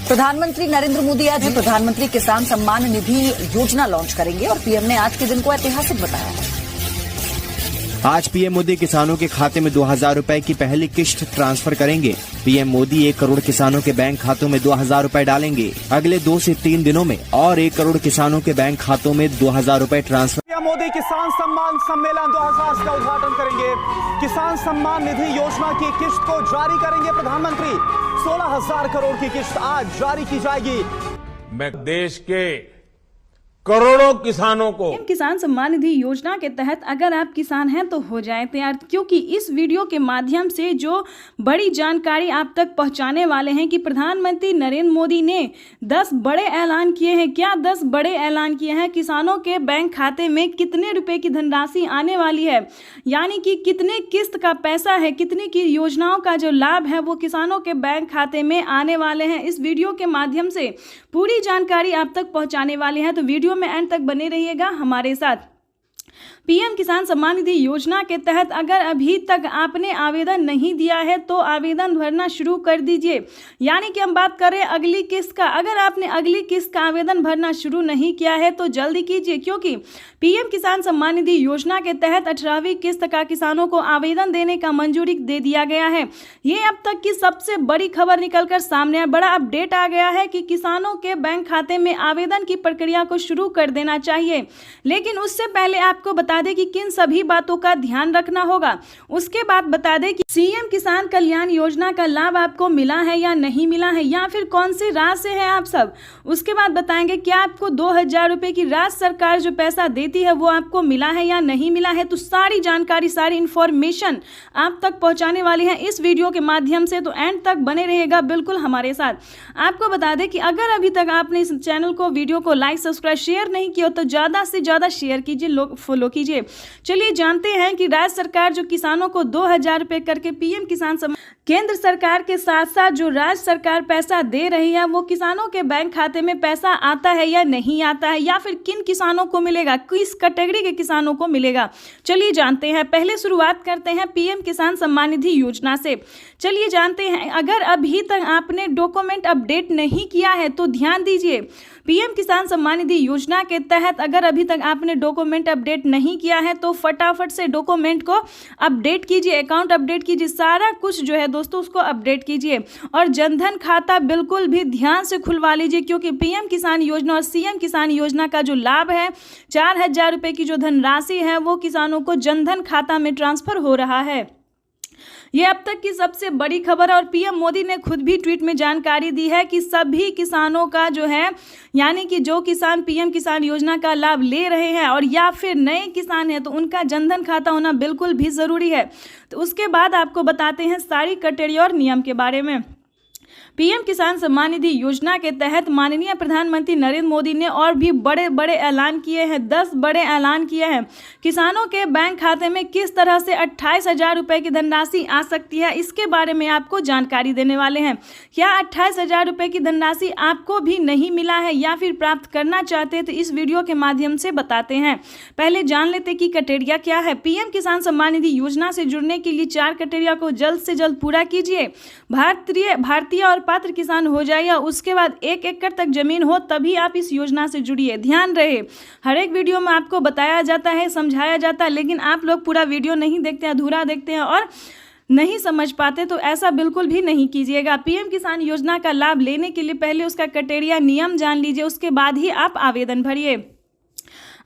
प्रधानमंत्री नरेंद्र मोदी आज प्रधानमंत्री किसान सम्मान निधि योजना लॉन्च करेंगे और पीएम ने आज के दिन को ऐतिहासिक बताया है। आज पीएम मोदी किसानों के खाते में 2000 रुपए की पहली किश्त ट्रांसफर करेंगे। पीएम मोदी 1 करोड़ किसानों के बैंक खातों में 2000 रुपए डालेंगे। अगले 2 से 3 दिनों में और 1 करोड़ किसानों के बैंक खातों में 2000 रुपए ट्रांसफर। पीएम मोदी किसान सम्मान सम्मेलन 2000 का उद्घाटन करेंगे। किसान सम्मान निधि योजना की किश्त को जारी करेंगे प्रधानमंत्री। 16,000 करोड़ की किश्त आज जारी की जाएगी। मैं देश के करोड़ों किसानों को किसान सम्मान निधि योजना के तहत अगर आप किसान हैं तो हो जाए तैयार, क्योंकि इस वीडियो के माध्यम से जो बड़ी जानकारी आप तक पहुंचाने वाले हैं कि प्रधानमंत्री नरेंद्र मोदी ने 10 बड़े ऐलान किए हैं। क्या 10 बड़े ऐलान किए हैं? किसानों के बैंक खाते में कितने रुपए की धनराशि आने वाली है, यानी कि कितने किस्त का पैसा है, कितने की योजनाओं का जो लाभ है वो किसानों के बैंक खाते में आने वाले हैं। इस वीडियो के माध्यम से पूरी जानकारी आप तक पहुंचाने वाले हैं, तो वीडियो में एंड तक बने रहिएगा हमारे साथ। पीएम किसान सम्मान निधि योजना के तहत अगर अभी तक आपने आवेदन नहीं दिया है तो आवेदन भरना शुरू कर दीजिए। यानी कि हम बात करें अगली किस्त का, अगर आपने अगली किस्त का आवेदन भरना शुरू नहीं किया है तो जल्दी कीजिए, क्योंकि पीएम किसान सम्मान निधि योजना के तहत 18वीं किस्त का किसानों को आवेदन देने का मंजूरी दे दिया गया है। ये अब तक की सबसे बड़ी खबर निकलकर सामने है। बड़ा अपडेट आ गया है कि किसानों के बैंक खाते में आवेदन की प्रक्रिया को शुरू कर देना चाहिए। लेकिन उससे पहले आपको बता दें कि किन सभी बातों का ध्यान रखना होगा। उसके बाद बता दें कि सीएम किसान कल्याण योजना का लाभ आपको मिला है या नहीं मिला है, या फिर कौन सी राज्य से है आप सब। उसके बाद बताएंगे कि आपको 2000 रुपए की राज्य सरकार जो पैसा देती है वो आपको मिला है या नहीं मिला है। तो सारी जानकारी, सारी इंफॉर्मेशन आप तक पहुंचाने वाली है इस वीडियो के माध्यम से, तो एंड तक बने रहेगा बिल्कुल हमारे साथ। आपको बता दें कि अगर अभी तक आपने इस चैनल को, वीडियो को लाइक, सब्सक्राइब, शेयर नहीं किया तो ज्यादा से ज्यादा शेयर कीजिए, फॉलो कीजिए। चलिए जानते हैं कि राज्य सरकार जो किसानों को 2000 रुपए करके पीएम किसान सम्मान, केंद्र सरकार के साथ साथ जो राज्य सरकार पैसा दे रही है वो किसानों के बैंक खाते में पैसा आता है या नहीं आता है, या फिर किन किसानों को मिलेगा, किस कैटेगरी के किसानों को मिलेगा। चलिए जानते हैं। पहले शुरुआत करते हैं पीएम किसान सम्मान निधि योजना से। चलिए जानते हैं, अगर अभी तक आपने डॉक्यूमेंट अपडेट नहीं किया है तो ध्यान दीजिए। पीएम किसान सम्मान निधि योजना के तहत अगर अभी तक आपने डॉक्यूमेंट अपडेट नहीं किया है तो फटाफट से डॉक्यूमेंट को अपडेट कीजिए, अकाउंट अपडेट कीजिए, सारा कुछ जो है दोस्तों उसको अपडेट कीजिए। और जनधन खाता बिल्कुल भी ध्यान से खुलवा लीजिए, क्योंकि पीएम किसान योजना और सीएम किसान योजना का जो लाभ है 4000 रुपए की जो धनराशि है वो किसानों को जनधन खाता में ट्रांसफर हो रहा है। ये अब तक की सबसे बड़ी खबर है और पीएम मोदी ने खुद भी ट्वीट में जानकारी दी है कि सभी किसानों का जो है, यानी कि जो किसान पीएम किसान योजना का लाभ ले रहे हैं और या फिर नए किसान हैं तो उनका जनधन खाता होना बिल्कुल भी ज़रूरी है। तो उसके बाद आपको बताते हैं सारी कैटेगरी और नियम के बारे में। पीएम किसान सम्मान निधि योजना के तहत माननीय प्रधानमंत्री नरेंद्र मोदी ने और भी बड़े बड़े ऐलान किए हैं। 10 बड़े ऐलान किए हैं। किसानों के बैंक खाते में किस तरह से 28,000 रुपए की धनराशि आ सकती है, इसके बारे में आपको जानकारी देने वाले हैं। क्या 28,000 रुपए की धनराशि आपको भी नहीं मिला है या फिर प्राप्त करना चाहते हैं तो इस वीडियो के माध्यम से बताते हैं। पहले जान लेते कि क्राइटेरिया क्या है। पीएम किसान सम्मान निधि योजना से जुड़ने के लिए 4 क्राइटेरिया को जल्द से जल्द पूरा कीजिए। भारतीय और पात्र किसान हो जाए या उसके बाद 1 एकड़ तक जमीन हो तभी आप इस योजना से जुड़िए। ध्यान रहे, हर एक वीडियो में आपको बताया जाता है, समझाया जाता है, लेकिन आप लोग पूरा वीडियो नहीं देखते हैं, अधूरा देखते हैं और नहीं समझ पाते, तो ऐसा बिल्कुल भी नहीं कीजिएगा। पीएम किसान योजना का लाभ लेने के लिए पहले उसका क्राइटेरिया, नियम जान लीजिए, उसके बाद ही आप आवेदन भरिए।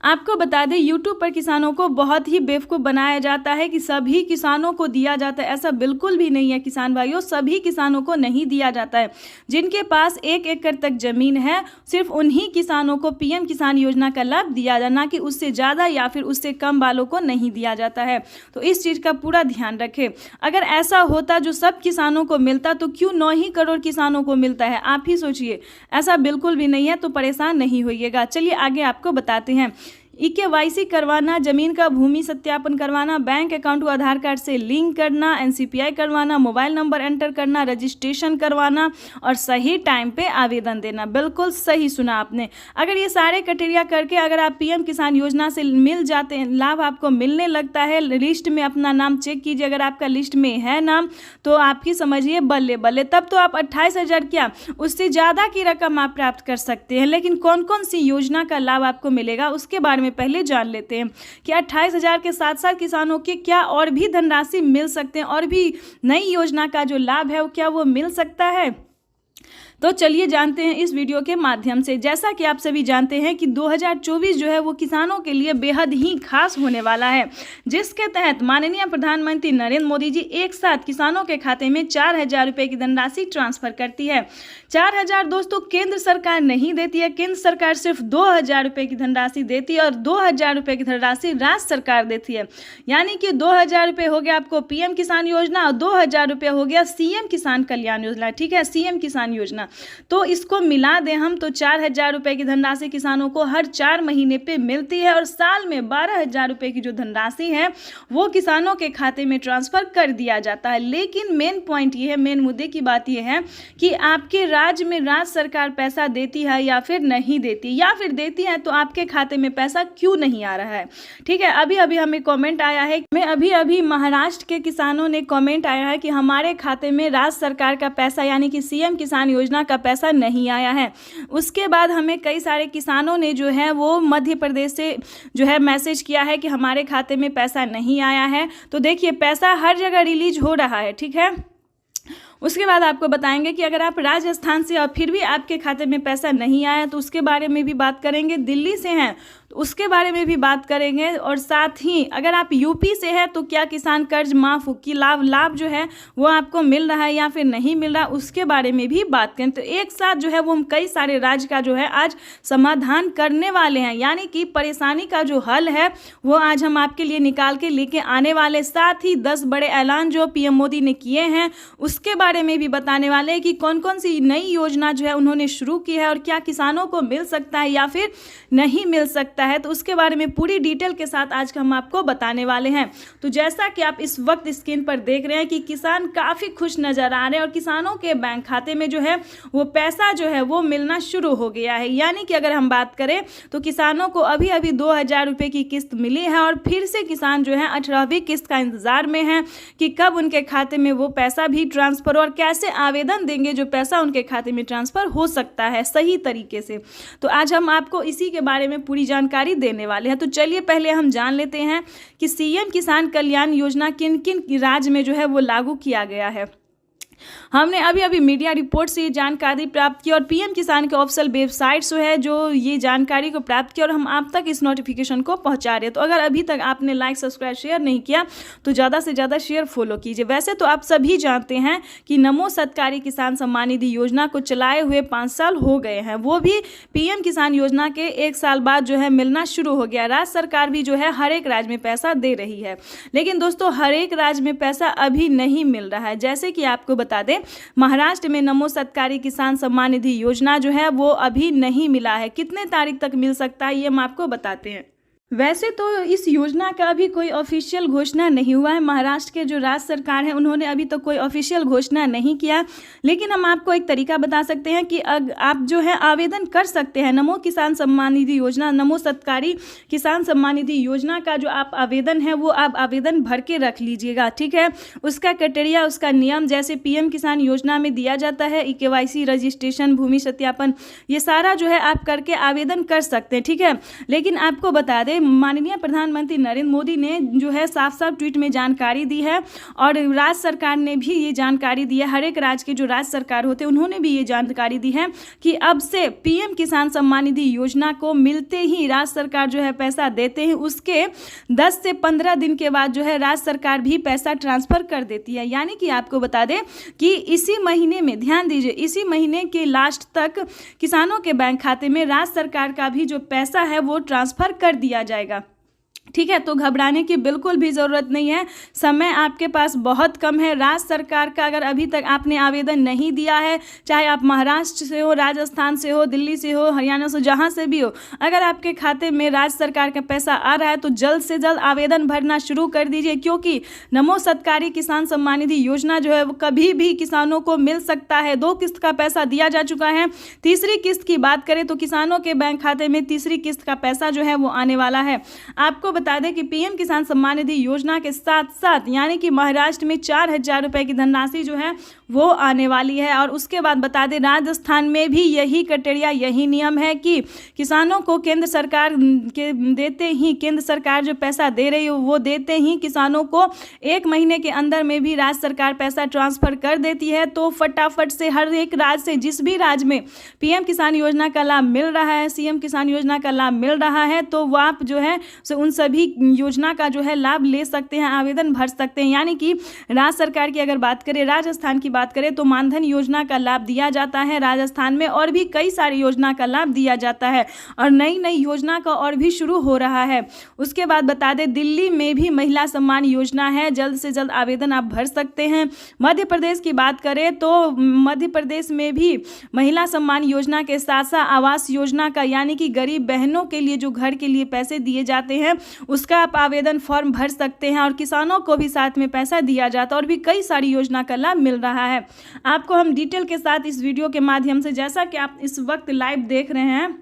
आपको बता दें YouTube पर किसानों को बहुत ही बेवकूफ़ बनाया जाता है कि सभी किसानों को दिया जाता है। ऐसा बिल्कुल भी नहीं है किसान भाइयों, सभी किसानों को नहीं दिया जाता है। जिनके पास 1 एकड़ तक ज़मीन है सिर्फ उन्हीं किसानों को पीएम किसान योजना का लाभ दिया जाए, ना कि उससे ज़्यादा या फिर उससे कम वालों को नहीं दिया जाता है। तो इस चीज़ का पूरा ध्यान रखें। अगर ऐसा होता जो सब किसानों को मिलता तो क्यों 9 ही करोड़ किसानों को मिलता है, आप ही सोचिए। ऐसा बिल्कुल भी नहीं है, तो परेशान नहीं होइएगा। चलिए आगे आपको बताते हैं। EKYC करवाना, जमीन का भूमि सत्यापन करवाना, बैंक अकाउंट को आधार कार्ड से लिंक करना, NCPI करवाना, मोबाइल नंबर एंटर करना, रजिस्ट्रेशन करवाना और सही टाइम पे आवेदन देना। बिल्कुल सही सुना आपने। अगर ये सारे क्राइटेरिया करके अगर आप PM किसान योजना से मिल जाते हैं, लाभ आपको मिलने लगता है, लिस्ट में अपना नाम चेक कीजिए, अगर आपका लिस्ट में है नाम तो आपकी समझिए बल्ले बल्ले, तब तो आप 28,000 क्या उससे ज़्यादा की रकम आप प्राप्त कर सकते हैं। लेकिन कौन कौन सी योजना का लाभ आपको मिलेगा उसके बारे में पहले जान लेते हैं कि 28,000 के साथ साथ किसानों के क्या और भी धनराशि मिल सकते हैं, और भी नई योजना का जो लाभ है वो क्या वो मिल सकता है। तो चलिए जानते हैं इस वीडियो के माध्यम से। जैसा कि आप सभी जानते हैं कि 2024 जो है वो किसानों के लिए बेहद ही खास होने वाला है, जिसके तहत माननीय प्रधानमंत्री नरेंद्र मोदी जी एक साथ किसानों के खाते में 4,000 रुपये की धनराशि ट्रांसफर करती है। 4,000 दोस्तों केंद्र सरकार नहीं देती है, केंद्र सरकार सिर्फ 2,000 रुपये की धनराशि देती है और 2,000 रुपये की धनराशि राज्य सरकार देती है। यानी कि 2,000 रुपये हो गया आपको PM किसान योजना और 2,000 रुपये हो गया CM किसान कल्याण योजना। ठीक है, CM किसान योजना। तो इसको मिला दें हम तो 4,000 रुपये की धनराशि किसानों को हर 4 महीने पे मिलती है और साल में 12,000 रुपये की जो धनराशि है वो किसानों के खाते में ट्रांसफर कर दिया जाता है। लेकिन मेन पॉइंट ये है, मेन मुद्दे की बात ये है कि आपके राज्य में राज्य सरकार पैसा देती है या फिर नहीं देती, या फिर देती है तो आपके खाते में पैसा क्यों नहीं आ रहा है। ठीक है, अभी अभी हमें कमेंट आया है, अभी महाराष्ट्र के किसानों ने कमेंट आया है कि हमारे खाते में राज्य सरकार का पैसा यानी कि CM किसान योजना का पैसा नहीं आया है। उसके बाद हमें कई सारे किसानों ने जो है वो मध्य प्रदेश से जो है मैसेज किया है कि हमारे खाते में पैसा नहीं आया है। तो देखिए पैसा हर जगह रिलीज हो रहा है। ठीक है, उसके बाद आपको बताएंगे कि अगर आप राजस्थान से और फिर भी आपके खाते में पैसा नहीं आया तो उसके बारे में भी बात करेंगे। दिल्ली से हैं तो उसके बारे में भी बात करेंगे, और साथ ही अगर आप UP से हैं तो क्या किसान कर्ज माफ की लाभ जो है वो आपको मिल रहा है या फिर नहीं मिल रहा, उसके बारे में भी बात करें। तो एक साथ जो है वो हम कई सारे राज्य का जो है आज समाधान करने वाले हैं, यानी कि परेशानी का जो हल है वो आज हम आपके लिए निकाल के लेके आने वाले। साथ ही 10 बड़े ऐलान जो PM मोदी ने किए हैं उसके बारे में भी बताने वाले हैं कि कौन कौन सी नई योजना जो है उन्होंने शुरू की है और क्या किसानों को मिल सकता है या फिर नहीं मिल सकता है। तो उसके बारे में पूरी डिटेल के साथ आज हम आपको बताने वाले हैं। तो जैसा कि आप इस वक्त स्क्रीन पर देख रहे हैं कि किसान काफ़ी खुश नज़र आ रहे हैं और किसानों के बैंक खाते में जो है वो पैसा जो है वो मिलना शुरू हो गया है। यानी कि अगर हम बात करें तो किसानों को अभी अभी 2,000 रुपये की किस्त मिली है और फिर से किसान जो है 18वीं किस्त का इंतज़ार में है कि कब उनके खाते में वो पैसा भी ट्रांसफ़र और कैसे आवेदन देंगे जो पैसा उनके खाते में ट्रांसफ़र हो सकता है सही तरीके से। तो आज हम आपको इसी के बारे में पूरी जानकारी देने वाले हैं। तो चलिए पहले हम जान लेते हैं कि CM किसान कल्याण योजना किन किन राज्य में जो है वो लागू किया गया है। हमने अभी अभी मीडिया रिपोर्ट से ये जानकारी प्राप्त की और PM किसान के ऑफिशियल वेबसाइट जो है जो ये जानकारी को प्राप्त किया और हम आप तक इस नोटिफिकेशन को पहुंचा रहे हैं। तो अगर अभी तक आपने लाइक सब्सक्राइब शेयर नहीं किया तो ज़्यादा से ज़्यादा शेयर फॉलो कीजिए। वैसे तो आप सभी जानते हैं कि नमो सत्कारी किसान सम्मान निधि योजना को चलाए हुए 5 साल हो गए हैं, वो भी PM किसान योजना के 1 साल बाद जो है मिलना शुरू हो गया। राज्य सरकार भी जो है हर एक राज्य में पैसा दे रही है, लेकिन दोस्तों हर एक राज्य में पैसा अभी नहीं मिल रहा है। जैसे कि आपको बता दें महाराष्ट्र में नमो सत्कारी किसान सम्मान निधि योजना जो है वो अभी नहीं मिला है। कितने तारीख तक मिल सकता है ये हम आपको बताते हैं। वैसे तो इस योजना का अभी कोई ऑफिशियल घोषणा नहीं हुआ है। महाराष्ट्र के जो राज्य सरकार है उन्होंने अभी तक कोई ऑफिशियल घोषणा नहीं किया, लेकिन हम आपको एक तरीका बता सकते हैं कि आप जो है आवेदन कर सकते हैं नमो किसान सम्मान निधि योजना, नमो सत्कारी किसान सम्मान निधि योजना का जो आप आवेदन है वो आप आवेदन भर के रख लीजिएगा। ठीक है, उसका क्राइटेरिया उसका नियम जैसे PM किसान योजना में दिया जाता है EKYC रजिस्ट्रेशन भूमि सत्यापन ये सारा जो है आप करके आवेदन कर सकते हैं। ठीक है, लेकिन आपको बता दें माननीय प्रधानमंत्री नरेंद्र मोदी ने जो है साफ साफ ट्वीट में जानकारी दी है और राज्य सरकार ने भी ये जानकारी दी है। हर एक राज्य के जो राज्य सरकार होते हैं उन्होंने भी ये जानकारी दी है कि अब से PM किसान सम्मान निधि योजना को मिलते ही राज्य सरकार जो है पैसा देते हैं, उसके 10 से 15 दिन के बाद जो है राज्य सरकार भी पैसा ट्रांसफर कर देती है। यानी कि आपको बता दें कि इसी महीने में, ध्यान दीजिए, इसी महीने के लास्ट तक किसानों के बैंक खाते में राज्य सरकार का भी जो पैसा है वो ट्रांसफर कर दिया जाएगा। ठीक है, तो घबराने की बिल्कुल भी ज़रूरत नहीं है। समय आपके पास बहुत कम है। राज्य सरकार का अगर अभी तक आपने आवेदन नहीं दिया है, चाहे आप महाराष्ट्र से हो, राजस्थान से हो, दिल्ली से हो, हरियाणा से, जहाँ से भी हो, अगर आपके खाते में राज्य सरकार का पैसा आ रहा है तो जल्द से जल्द आवेदन भरना शुरू कर दीजिए, क्योंकि नमो सत्कारी किसान सम्मान निधि योजना जो है वो कभी भी किसानों को मिल सकता है। 2 किस्त का पैसा दिया जा चुका है। तीसरी किस्त की बात करें तो किसानों के बैंक खाते में तीसरी किस्त का पैसा जो है वो आने वाला है। आपको बता दें कि पीएम किसान सम्मान निधि योजना के साथ साथ यानी कि महाराष्ट्र में 4,000 रुपए की धनराशि जो है वो आने वाली है। और उसके बाद बता दें राजस्थान में भी यही क्राइटेरिया, यही नियम है कि किसानों को केंद्र सरकार के देते ही, केंद्र सरकार जो पैसा दे रही हो वो देते ही किसानों को 1 महीने के अंदर में भी राज्य सरकार पैसा ट्रांसफर कर देती है। तो फटाफट से हर एक राज्य से, जिस भी राज्य में पीएम किसान योजना का लाभ मिल रहा है, सीएम किसान योजना का लाभ मिल रहा है, तो वो आप जो है उन सभी योजना का जो है लाभ ले सकते हैं, आवेदन भर सकते हैं। यानी कि राज्य सरकार की अगर बात करें, राजस्थान की बात करें तो मानधन योजना का लाभ दिया जाता है राजस्थान में, और भी कई सारी योजना का लाभ दिया जाता है, और नई नई योजना का और भी शुरू हो रहा है। उसके बाद बता दें दिल्ली में भी महिला सम्मान योजना है, जल्द से जल्द आवेदन आप भर सकते हैं। मध्य प्रदेश की बात करें तो मध्य प्रदेश में भी महिला सम्मान योजना के साथ साथ आवास योजना का, यानी कि गरीब बहनों के लिए जो घर के लिए पैसे दिए जाते हैं उसका आप आवेदन फॉर्म भर सकते हैं, और किसानों को भी साथ में पैसा दिया जाता है, और भी कई सारी योजना का लाभ मिल रहा है। आपको हम डिटेल के साथ इस वीडियो के माध्यम से, जैसा कि आप इस वक्त लाइव देख रहे हैं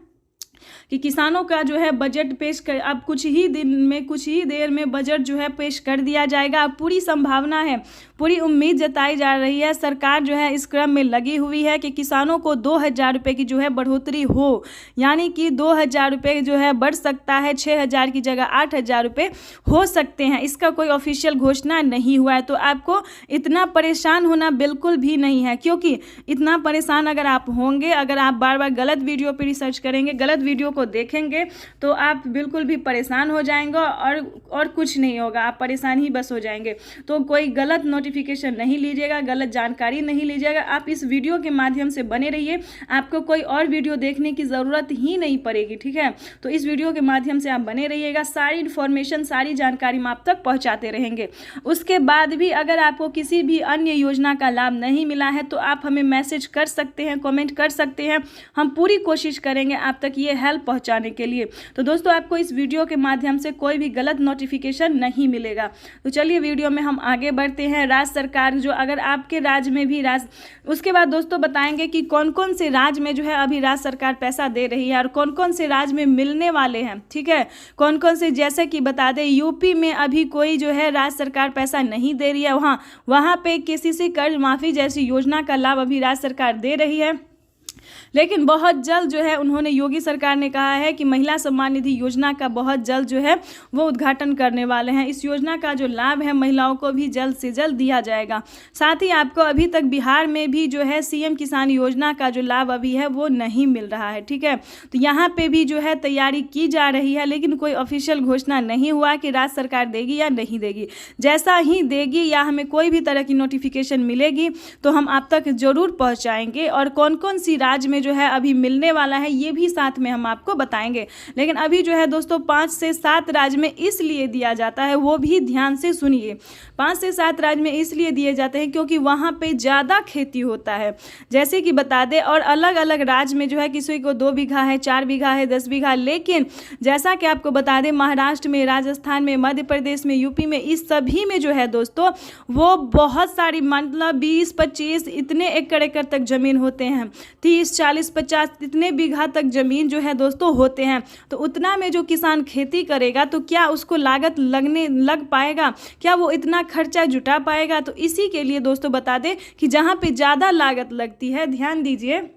कि किसानों का जो है बजट पेश कर, अब कुछ ही दिन में, कुछ ही देर में बजट जो है पेश कर दिया जाएगा। अब पूरी संभावना है, पूरी उम्मीद जताई जा रही है, सरकार जो है इस क्रम में लगी हुई है कि किसानों को 2,000 रुपये की जो है बढ़ोतरी हो, यानी कि 2,000 रुपये जो है बढ़ सकता है, 6,000 की जगह 8,000 रुपये हो सकते हैं। इसका कोई ऑफिशियल घोषणा नहीं हुआ है, तो आपको इतना परेशान होना बिल्कुल भी नहीं है, क्योंकि इतना परेशान अगर आप होंगे, अगर आप बार बार गलत वीडियो पर रिसर्च करेंगे, गलत वीडियो को देखेंगे, तो आप बिल्कुल भी परेशान हो जाएंगे और कुछ नहीं होगा, आप परेशान ही बस हो जाएंगे। तो कोई गलत नोटिफिकेशन नहीं लीजिएगा, गलत जानकारी नहीं लीजिएगा। आप इस वीडियो के माध्यम से बने रहिए, आपको कोई और वीडियो देखने की ज़रूरत ही नहीं पड़ेगी, ठीक है। तो इस वीडियो के माध्यम से आप बने रहिएगा, सारी इन्फॉर्मेशन, सारी जानकारी हम आप तक पहुँचाते रहेंगे। उसके बाद भी अगर आपको किसी भी अन्य योजना का लाभ नहीं मिला है तो आप हमें मैसेज कर सकते हैं, कमेंट कर सकते हैं, हम पूरी कोशिश करेंगे आप तक ये हेल्प पहुंचाने के लिए। तो दोस्तों आपको इस वीडियो के माध्यम से कोई भी गलत नोटिफिकेशन नहीं मिलेगा। तो चलिए वीडियो में हम आगे बढ़ते हैं। राज्य सरकार जो, अगर आपके राज्य में भी उसके बाद दोस्तों बताएंगे कि कौन कौन से राज्य में जो है अभी राज्य सरकार पैसा दे रही है और कौन कौन से राज्य में मिलने वाले हैं, ठीक है। कौन कौन से, जैसे कि बता दें यूपी में अभी कोई जो है राज्य सरकार पैसा नहीं दे रही है, वहाँ पे केसीसी कर्ज माफी जैसी योजना का लाभ अभी राज्य सरकार दे रही है। लेकिन बहुत जल्द जो है उन्होंने, योगी सरकार ने कहा है कि महिला सम्मान निधि योजना का बहुत जल्द जो है वो उद्घाटन करने वाले हैं। इस योजना का जो लाभ है महिलाओं को भी जल्द से जल्द दिया जाएगा। साथ ही आपको अभी तक बिहार में भी जो है सीएम किसान योजना का जो लाभ अभी है वो नहीं मिल रहा है, ठीक है। तो यहाँ पे भी जो है तैयारी की जा रही है, लेकिन कोई ऑफिशियल घोषणा नहीं हुआ कि राज्य सरकार देगी या नहीं देगी। जैसा ही देगी या हमें कोई भी तरह की नोटिफिकेशन मिलेगी तो हम आप तक जरूर पहुँचाएंगे, और कौन कौन सी राज्य में जो है अभी मिलने वाला है ये भी साथ में हम आपको बताएंगे। लेकिन अभी जो है दोस्तों 5 से 7 राज्य में इसलिए दिया जाता है, वो भी ध्यान से सुनिए। 5 से 7 राज्य में इसलिए दिए जाते हैं क्योंकि वहाँ पे ज़्यादा खेती होता है, जैसे कि बता दें। और अलग अलग राज्य में जो है किसी को 2 बीघा है, 4 बीघा है, 10 बीघा, लेकिन जैसा कि आपको बता दें महाराष्ट्र में, राजस्थान में, मध्य प्रदेश में, यूपी में, इस सभी में जो है दोस्तों वो बहुत सारी, मतलब 20-25 इतने एकड़ तक जमीन होते हैं, 30, 40, 50 इतने बीघा तक जमीन जो है दोस्तों होते हैं। तो उतना में जो किसान खेती करेगा तो क्या उसको लागत लग पाएगा, क्या वो इतना खर्चा जुटा पाएगा? तो इसी के लिए दोस्तों बता दें कि जहाँ पे ज़्यादा लागत लगती है, ध्यान दीजिए,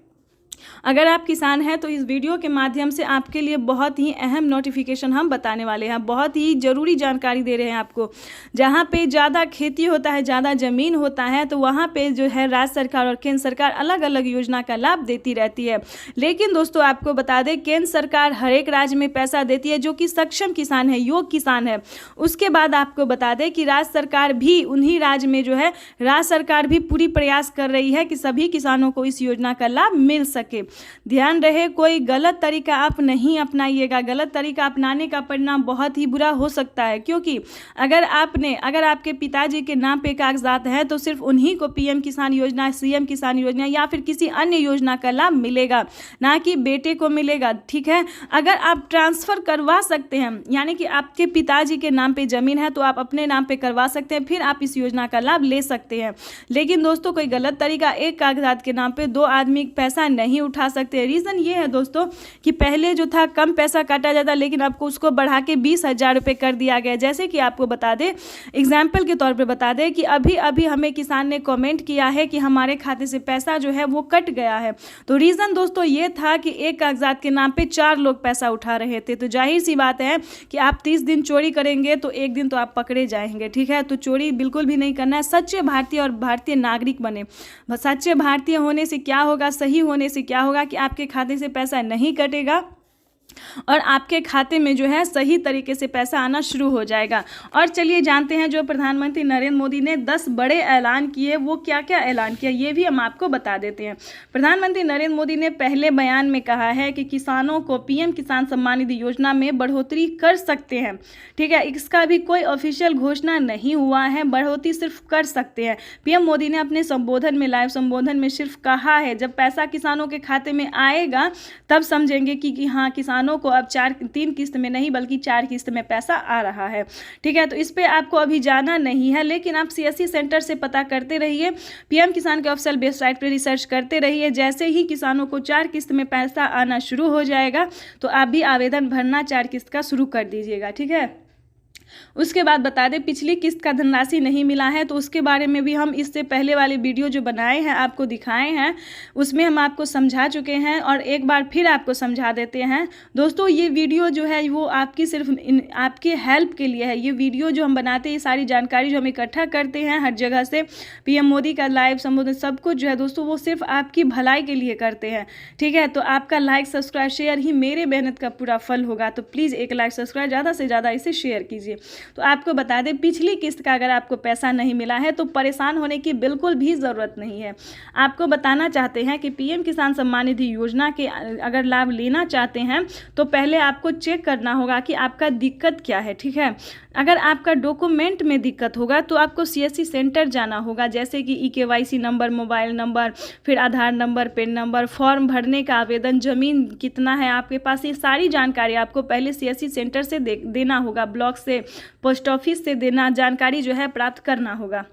अगर आप किसान हैं तो इस वीडियो के माध्यम से आपके लिए बहुत ही अहम नोटिफिकेशन हम बताने वाले हैं, बहुत ही ज़रूरी जानकारी दे रहे हैं आपको। जहां पे ज़्यादा खेती होता है, ज़्यादा ज़मीन होता है, तो वहां पे जो है राज्य सरकार और केंद्र सरकार अलग अलग योजना का लाभ देती रहती है। लेकिन दोस्तों आपको बता दें केंद्र सरकार हर एक राज्य में पैसा देती है जो कि सक्षम किसान है, योग्य किसान है। उसके बाद आपको बता दें कि राज्य सरकार भी उन्हीं राज्य में जो है राज्य सरकार भी पूरी प्रयास कर रही है कि सभी किसानों को इस योजना का लाभ मिल सके। सके। ध्यान रहे, कोई गलत तरीका आप नहीं अपनाइएगा। गलत तरीका अपनाने का परिणाम बहुत ही बुरा हो सकता है, क्योंकि अगर आपके पिताजी के नाम पे कागजात हैं तो सिर्फ उन्हीं को पीएम किसान योजना, सीएम किसान योजना या फिर किसी अन्य योजना का लाभ मिलेगा, ना कि बेटे को मिलेगा। ठीक है, अगर आप ट्रांसफर करवा सकते हैं, यानी कि आपके पिताजी के नाम पे जमीन है तो आप अपने नाम पे करवा सकते हैं, फिर आप इस योजना का लाभ ले सकते हैं। लेकिन दोस्तों, कोई गलत तरीका, एक कागजात के नाम पे 2 आदमी पैसा नहीं उठा सकते। रीज़न ये है दोस्तों कि पहले जो था कम पैसा काटा जाता, लेकिन आपको उसको बढ़ा के 20,000 रुपये कर दिया गया। जैसे कि आपको बता दें, एग्जाम्पल के तौर पर बता दें कि अभी अभी हमें किसान ने कमेंट किया है कि हमारे खाते से पैसा जो है वो कट गया है। तो रीज़न दोस्तों ये था कि एक कागजात के नाम पे 4 लोग पैसा उठा रहे थे। तो जाहिर सी बात है कि आप 30 दिन चोरी करेंगे तो एक दिन तो आप पकड़े जाएंगे। ठीक है, तो चोरी बिल्कुल भी नहीं करना है। सच्चे भारतीय और भारतीय नागरिक बने। सच्चे भारतीय होने से क्या होगा, सही होने से क्या होगा कि आपके खाते से पैसा नहीं कटेगा और आपके खाते में जो है सही तरीके से पैसा आना शुरू हो जाएगा। और चलिए जानते हैं, जो प्रधानमंत्री नरेंद्र मोदी ने 10 बड़े ऐलान किए, वो क्या क्या ऐलान किया ये भी हम आपको बता देते हैं। प्रधानमंत्री नरेंद्र मोदी ने पहले बयान में कहा है कि किसानों को पीएम किसान सम्मान निधि योजना में बढ़ोतरी कर सकते हैं। ठीक है, इसका भी कोई ऑफिशियल घोषणा नहीं हुआ है, बढ़ोतरी सिर्फ कर सकते हैं। पीएम मोदी ने अपने संबोधन में, लाइव संबोधन में सिर्फ कहा है, जब पैसा किसानों के खाते में आएगा तब समझेंगे कि हाँ, किसानों को अब 3 किस्त में नहीं बल्कि 4 किस्त में पैसा आ रहा है। ठीक है, तो इस पे आपको अभी जाना नहीं है, लेकिन आप सीएससी सेंटर से पता करते रहिए, पीएम किसान के ऑफिशियल वेबसाइट पे रिसर्च करते रहिए। जैसे ही किसानों को 4 किस्त में पैसा आना शुरू हो जाएगा तो आप भी आवेदन भरना 4 किस्त का शुरू कर दीजिएगा। ठीक है, उसके बाद बता दें, पिछली किस्त का धनराशि नहीं मिला है तो उसके बारे में भी हम इससे पहले वाले वीडियो जो बनाए हैं आपको दिखाए हैं, उसमें हम आपको समझा चुके हैं और एक बार फिर आपको समझा देते हैं। दोस्तों, ये वीडियो जो है वो आपकी सिर्फ आपके हेल्प के लिए है। ये वीडियो जो हम बनाते हैं, ये सारी जानकारी जो हम इकट्ठा करते हैं हर जगह से, पीएम मोदी का लाइव संबोधन सब कुछ जो है दोस्तों वो सिर्फ आपकी भलाई के लिए करते हैं। ठीक है, तो आपका लाइक, सब्सक्राइब, शेयर ही मेरे मेहनत का पूरा फल होगा। तो प्लीज़ एक लाइक, सब्सक्राइब, ज़्यादा से ज़्यादा इसे शेयर कीजिए। तो आपको बता दें, पिछली किस्त का अगर आपको पैसा नहीं मिला है तो परेशान होने की बिल्कुल भी ज़रूरत नहीं है। आपको बताना चाहते हैं कि पीएम किसान सम्मान निधि योजना के अगर लाभ लेना चाहते हैं तो पहले आपको चेक करना होगा कि आपका दिक्कत क्या है। ठीक है, अगर आपका डॉक्यूमेंट में दिक्कत होगा तो आपको सीएससी सेंटर जाना होगा, जैसे कि ईकेवाईसी नंबर, मोबाइल नंबर, फिर आधार नंबर, पेन नंबर, फॉर्म भरने का आवेदन, ज़मीन कितना है आपके पास, ये सारी जानकारी आपको पहले सीएससी सेंटर से देना होगा, ब्लॉक से, पोस्ट ऑफिस से देना, जानकारी जो है प्राप्त करना होगा।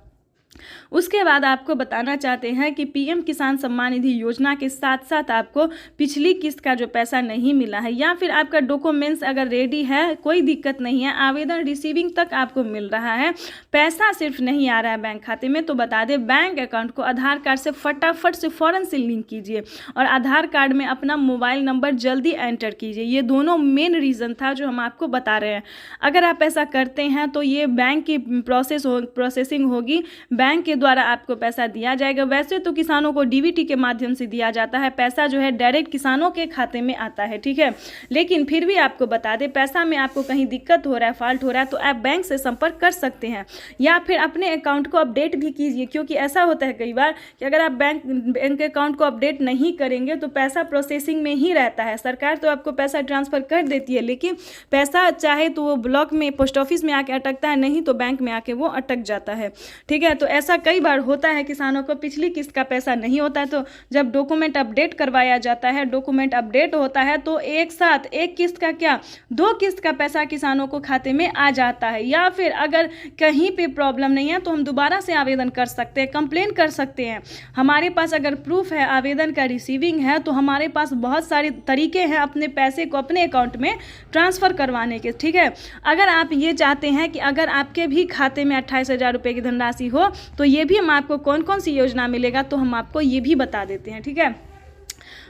उसके बाद आपको बताना चाहते हैं कि पीएम किसान सम्मान निधि योजना के साथ साथ आपको पिछली किस्त का जो पैसा नहीं मिला है या फिर आपका डॉक्यूमेंट्स अगर रेडी है, कोई दिक्कत नहीं है, आवेदन रिसीविंग तक आपको मिल रहा है, पैसा सिर्फ नहीं आ रहा है बैंक खाते में, तो बता दें, बैंक अकाउंट को आधार कार्ड से फटाफट से फ़ौरन से लिंक कीजिए और आधार कार्ड में अपना मोबाइल नंबर जल्दी एंटर कीजिए। ये दोनों मेन रीज़न था जो हम आपको बता रहे हैं। अगर आप ऐसा करते हैं तो ये बैंक की प्रोसेसिंग होगी, बैंक के द्वारा आपको पैसा दिया जाएगा। वैसे तो किसानों को डीबीटी के माध्यम से दिया जाता है, पैसा जो है डायरेक्ट किसानों के खाते में आता है। ठीक है, लेकिन फिर भी आपको बता दें, पैसा में आपको कहीं दिक्कत हो रहा है, फॉल्ट हो रहा है, तो आप बैंक से संपर्क कर सकते हैं या फिर अपने अकाउंट को अपडेट भी कीजिए, क्योंकि ऐसा होता है कई बार कि अगर आप बैंक अकाउंट को अपडेट नहीं करेंगे तो पैसा प्रोसेसिंग में ही रहता है। सरकार तो आपको पैसा ट्रांसफ़र कर देती है, लेकिन पैसा चाहे तो वो ब्लॉक में, पोस्ट ऑफिस में आके अटकता है, नहीं तो बैंक में आके वो अटक जाता है। ठीक है, तो ऐसा कई बार होता है किसानों को पिछली किस्त का पैसा नहीं होता है, तो जब डॉक्यूमेंट अपडेट करवाया जाता है, डॉक्यूमेंट अपडेट होता है तो एक साथ एक किस्त का क्या 2 किस्त का पैसा किसानों को खाते में आ जाता है। या फिर अगर कहीं पे प्रॉब्लम नहीं है तो हम दोबारा से आवेदन कर सकते हैं, कंप्लेन कर सकते हैं। हमारे पास अगर प्रूफ है आवेदन का रिसीविंग है तो हमारे पास बहुत सारे तरीके हैं अपने पैसे को अपने अकाउंट में ट्रांसफ़र करवाने के। ठीक है, अगर आप ये चाहते हैं कि अगर आपके भी खाते में 28,000 रुपये की धनराशि हो तो ये भी हम आपको कौन कौन सी योजना मिलेगा तो हम आपको ये भी बता देते हैं। ठीक है,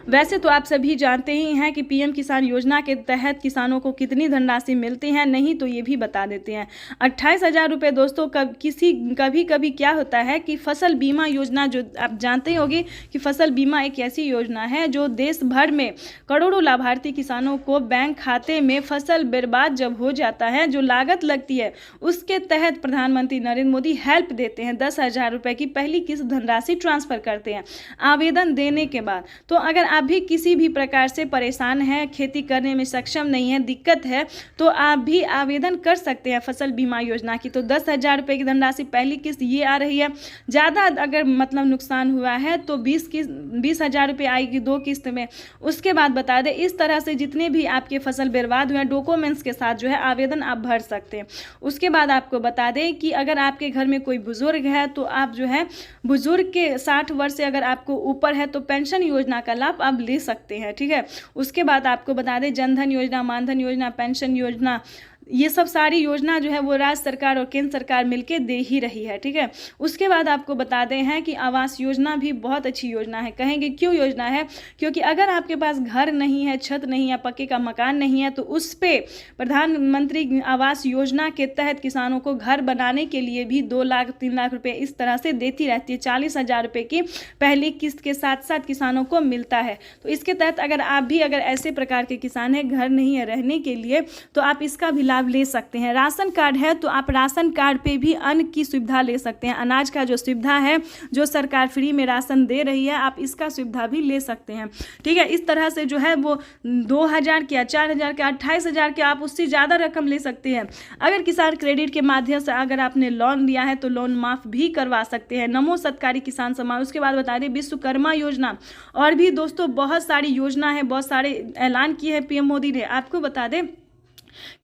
वैसे तो आप सभी जानते ही हैं कि पीएम किसान योजना के तहत किसानों को कितनी धनराशि मिलती है, नहीं तो ये भी बता देते हैं। 28,000 रुपये दोस्तों, कभी कभी क्या होता है कि फसल बीमा योजना, जो आप जानते होंगे कि फसल बीमा एक ऐसी योजना है जो देश भर में करोड़ों लाभार्थी किसानों को बैंक खाते में फसल बर्बाद जब हो जाता है, जो लागत लगती है, उसके तहत प्रधानमंत्री नरेंद्र मोदी हेल्प देते हैं। 10,000 रुपये की पहली किस्त धनराशि ट्रांसफ़र करते हैं आवेदन देने के बाद। तो अगर आप भी किसी भी प्रकार से परेशान हैं, खेती करने में सक्षम नहीं है, दिक्कत है, तो आप भी आवेदन कर सकते हैं फसल बीमा योजना की। तो 10,000 रुपये की धनराशि पहली किस्त ये आ रही है। ज़्यादा अगर मतलब नुकसान हुआ है तो 20,000 रुपये आएगी 2 किस्त में। उसके बाद बता दें, इस तरह से जितने भी आपके फसल बर्बाद हुए हैं डॉक्यूमेंट्स के साथ जो है आवेदन आप भर सकते हैं। उसके बाद आपको बता दें कि अगर आपके घर में कोई बुजुर्ग है तो आप जो है बुजुर्ग के 60 वर्ष से अगर आपको ऊपर है तो पेंशन योजना का लाभ आप ले सकते हैं, ठीक है। उसके बाद आपको बता दें, जनधन योजना, मानधन योजना, पेंशन योजना, ये सब सारी योजना जो है वो राज्य सरकार और केंद्र सरकार मिलके दे ही रही है, ठीक है। उसके बाद आपको बताते हैं कि आवास योजना भी बहुत अच्छी योजना है। कहेंगे क्यों योजना है? क्योंकि अगर आपके पास घर नहीं है, छत नहीं है, पक्के का मकान नहीं है, तो उस पे प्रधानमंत्री आवास योजना के तहत किसानों को घर बनाने के लिए भी 2 लाख 3 लाख रुपये इस तरह से देती रहती है। 40,000 रुपये की पहली किस्त के साथ साथ किसानों को मिलता है। तो इसके तहत अगर आप भी अगर ऐसे प्रकार के किसान हैं, घर नहीं है रहने के लिए, तो आप इसका भी लाभ ले सकते हैं। राशन कार्ड है तो आप राशन कार्ड पे भी अन्न की सुविधा ले सकते हैं। अनाज का जो सुविधा है, जो सरकार फ्री में राशन दे रही है, आप इसका सुविधा भी ले सकते हैं, ठीक है। इस तरह से जो है वो 2,000 के, 4,000 के, 28,000 के, आप उससे ज़्यादा रकम ले सकते हैं। अगर किसान क्रेडिट के माध्यम से अगर आपने लोन लिया है तो लोन माफ़ भी करवा सकते हैं। नमो सत्कारी किसान सम्मान। उसके बाद बता दें विश्वकर्मा योजना, और भी दोस्तों बहुत सारी योजना है, बहुत सारे ऐलान किए हैं पीएम मोदी ने। आपको बता दें